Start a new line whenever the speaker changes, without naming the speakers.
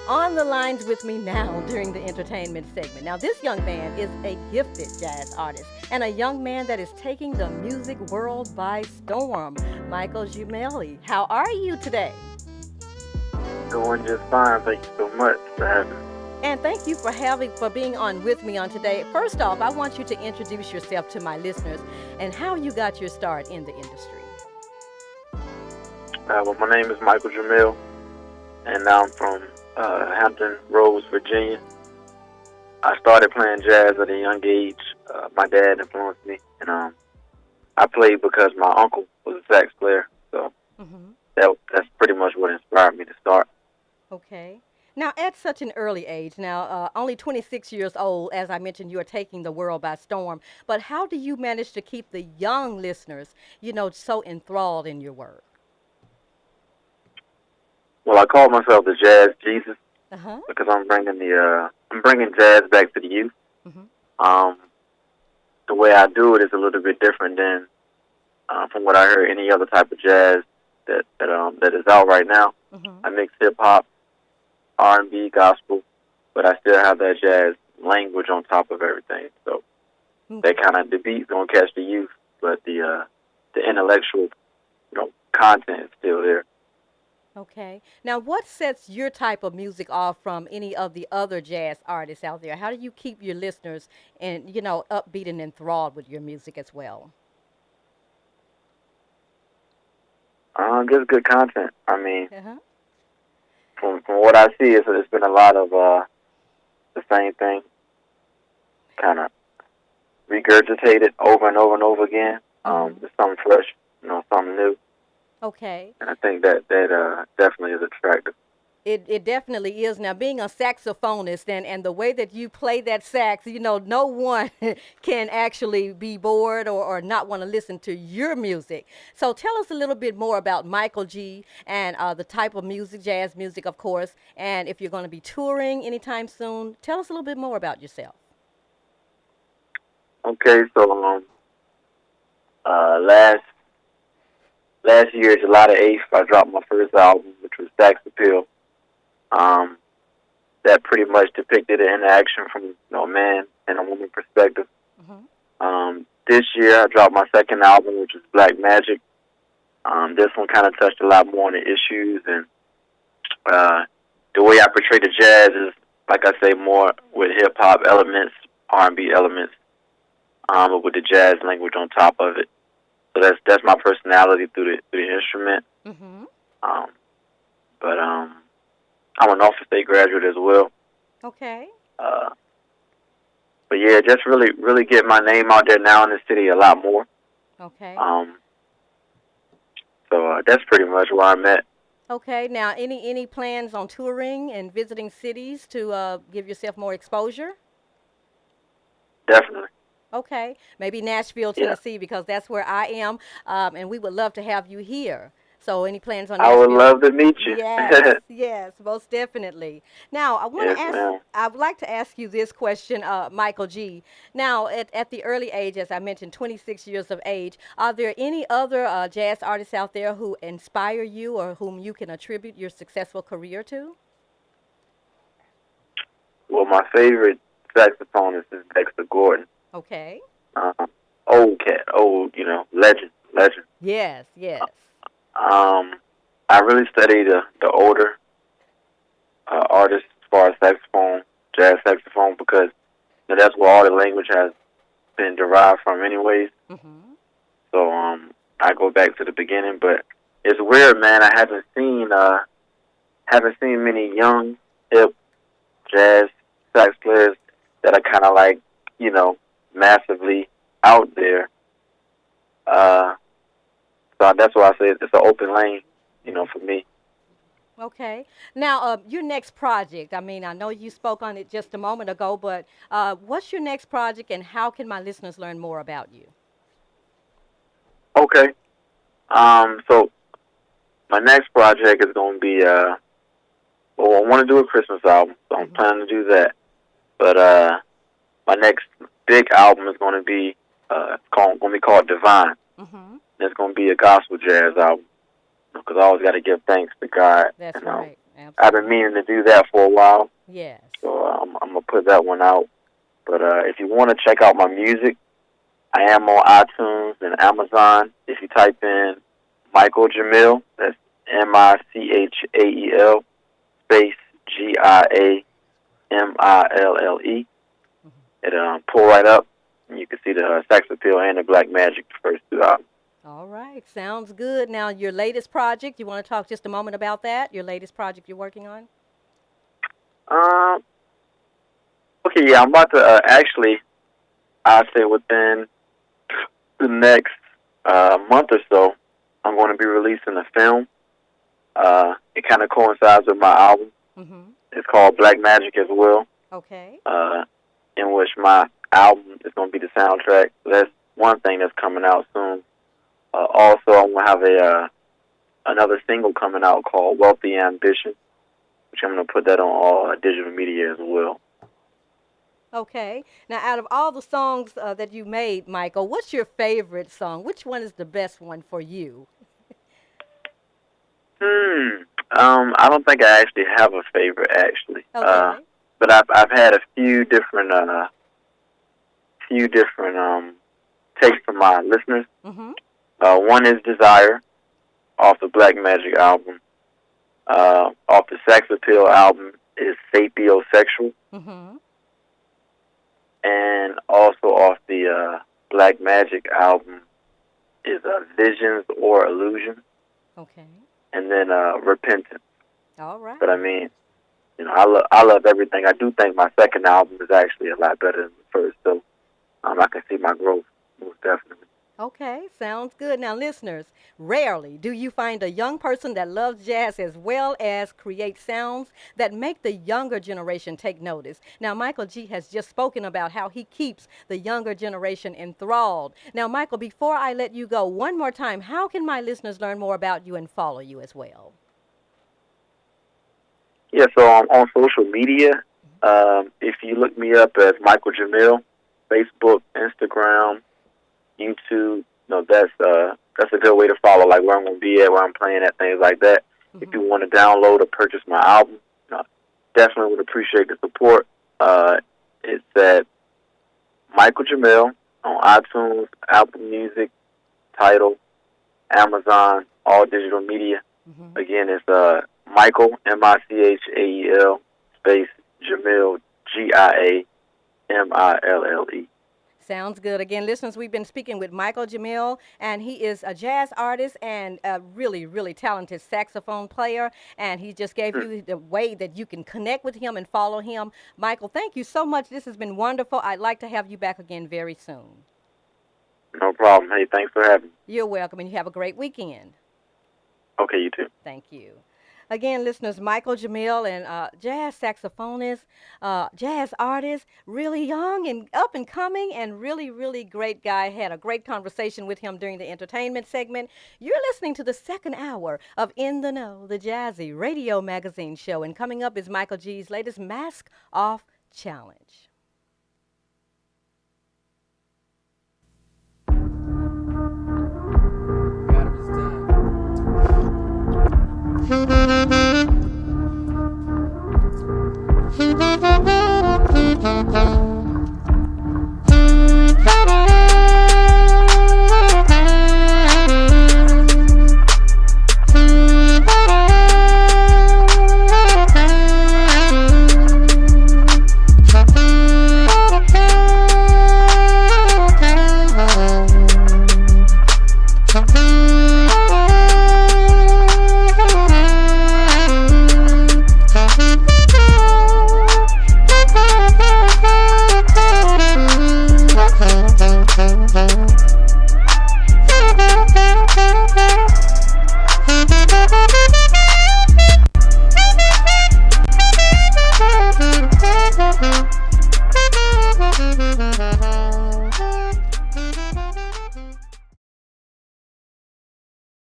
On the lines with me now during the entertainment segment. Now, this young man is a gifted jazz artist and a young man that is taking the music world by storm. Michael Gimelli, how are you today?
Doing just fine. Thank you so much for having me.
And thank you for being on with me on today. First off, I want you to introduce yourself to my listeners and how you got your start in the industry.
My name is Michael Jamil, and I'm from Hampton Roads, Virginia. I started playing jazz at a young age. My dad influenced me, and I played because my uncle was a sax player. So
Hmm.
that's pretty much what inspired me to start.
Okay. Now, at such an early age, now only 26 years old, as I mentioned, you are taking the world by storm. But how do you manage to keep the young listeners, so enthralled in your work?
Well, I call myself the Jazz Jesus
Uh huh.
because I'm bringing jazz back to the youth.
Hmm.
Um, the way I do it is a little bit different than from what I heard any other type of jazz that is out right now.
Hmm.
I mix hip hop, R&B, gospel, but I still have that jazz language on top of everything. So that
Okay.
kind of the beat's gonna catch the youth, but the intellectual content is still there.
Okay. Now, what sets your type of music off from any of the other jazz artists out there? How do you keep your listeners and upbeat and enthralled with your music as well?
Just good content. I mean,
Uh huh.
from what I see, it's been a lot of the same thing, kind of regurgitated over and over and over again.
Hmm.
Just something fresh, something new,
Okay.
and I think that definitely is attractive.
It definitely is. Now, being a saxophonist and the way that you play that sax, no one can actually be bored or not want to listen to your music. So tell us a little bit more about Michael G and the type of music, jazz music, of course, and if you're going to be touring anytime soon. Tell us a little bit more about yourself.
Okay, so last year, July 8th, I dropped my first album, which was Sax Appeal. Um, that pretty much depicted an interaction from a man and a woman perspective.
Hmm.
This year, I dropped my second album, which was Black Magic. This one kind of touched a lot more on the issues, and the way I portray the jazz is, like I say, more with hip hop elements, R&B elements, but with the jazz language on top of it. So that's my personality through the instrument.
Hmm.
Um, but I'm an office state graduate as well.
Okay.
Uh, but yeah, just really get my name out there now in the city a lot more.
Okay.
Um, so that's pretty much where I'm at.
Okay. Now, any plans on touring and visiting cities to give yourself more exposure?
Definitely.
Okay, maybe Nashville,
Yeah.
Tennessee, because that's where I am, and we would love to have you here. So, any plans on
I would
Nashville?
love to meet you.
Yes, yes, most definitely. Now,
Yes, ma'am.
I would like to ask you this question, Michael G. Now, at the early age, as I mentioned, 26 years of age, are there any other jazz artists out there who inspire you or whom you can attribute your successful career to?
Well, my favorite saxophonist is Dexter Gordon.
Okay.
Um, old cat, old, legend, legend.
Yes, yes.
Um, I really study the older artists as far as saxophone, jazz saxophone, because that's where all the language has been derived from, anyways.
Mm-hmm.
So I go back to the beginning, but it's weird, man. I haven't seen many young hip jazz sax players that are kind of like you know massively out there. Uh, so that's why I say it's an open lane, for me.
Okay. Now, your next project, I mean, I know you spoke on it just a moment ago, but what's your next project and how can my listeners learn more about you?
Okay. So my next project is going to be well, I want to do a Christmas album, so I'm
Hmm.
planning to do that. But my next big album is going to be going to be called Divine.
Hmm.
It's going to be a gospel jazz album because I always got to give thanks to God,
That's right.
I've been
Absolutely.
meaning to do that for a while,
Yes.
so I'm gonna put that one out. But if you want to check out my music, I am on iTunes and Amazon. If you type in Michael Jamil, that's Michael space Giamille. It pull right up, and you can see the Sex Appeal and the Black Magic, the first two albums.
All right. Sounds good. Now, your latest project, you want to talk just a moment about that? Your latest project you're working on?
Um, okay, yeah, I'm about to actually, I'd say within the next month or so, I'm going to be releasing a film. It kind of coincides with my album.
Mm-hmm.
It's called Black Magic as well,
Okay.
in which my album is going to be the soundtrack. So that's one thing that's coming out soon. Also, I'm going to have another single coming out called Wealthy Ambition, which I'm going to put that on all digital media as well.
Okay. Now, out of all the songs that you made, Michael, what's your favorite song? Which one is the best one for you?
I don't think I actually have a favorite actually.
Okay.
But I've had a few different takes from my listeners.
Mm-hmm.
One is Desire off the Black Magic album. Off the Sex Appeal album is Sapiosexual,
Mm-hmm.
and also off the Black Magic album is Visions or Illusion,
Okay.
and then Repentance.
All right.
But I mean, I love everything. I do think my second album is actually a lot better than the first, so I can see my growth most definitely.
Okay, sounds good. Now, listeners, rarely do you find a young person that loves jazz as well as create sounds that make the younger generation take notice. Now, Michael G has just spoken about how he keeps the younger generation enthralled. Now, Michael, before I let you go, one more time, how can my listeners learn more about you and follow you as well?
Yeah, so on social media, if you look me up as Michael Jamil, Facebook, Instagram, YouTube, that's a good way to follow, like where I'm gonna be at, where I'm playing at, things like that. If
Mm-hmm.
you want to download or purchase my album, definitely would appreciate the support. It's at Michael Jamil on iTunes, Apple Music, Tidal, Amazon, all digital media.
Mm-hmm.
Again, it's Michael Michael space Jamil Giamille.
Sounds good. Again, listeners, we've been speaking with Michael Jamil, and he is a jazz artist and a really, really talented saxophone player. And he just gave you the way that you can connect with him and follow him. Michael, thank you so much. This has been wonderful. I'd like to have you back again very soon.
No problem. Hey, thanks for having me.
You're welcome, and you have a great weekend.
Okay, you too.
Thank you. Again, listeners, Michael Jamil and jazz saxophonist, jazz artist, really young and up and coming, and really, really great guy. Had a great conversation with him during the entertainment segment. You're listening to the second hour of In the Know, the Jazzy Radio Magazine show. And coming up is Michael G's latest Mask Off Challenge.
God, it was done.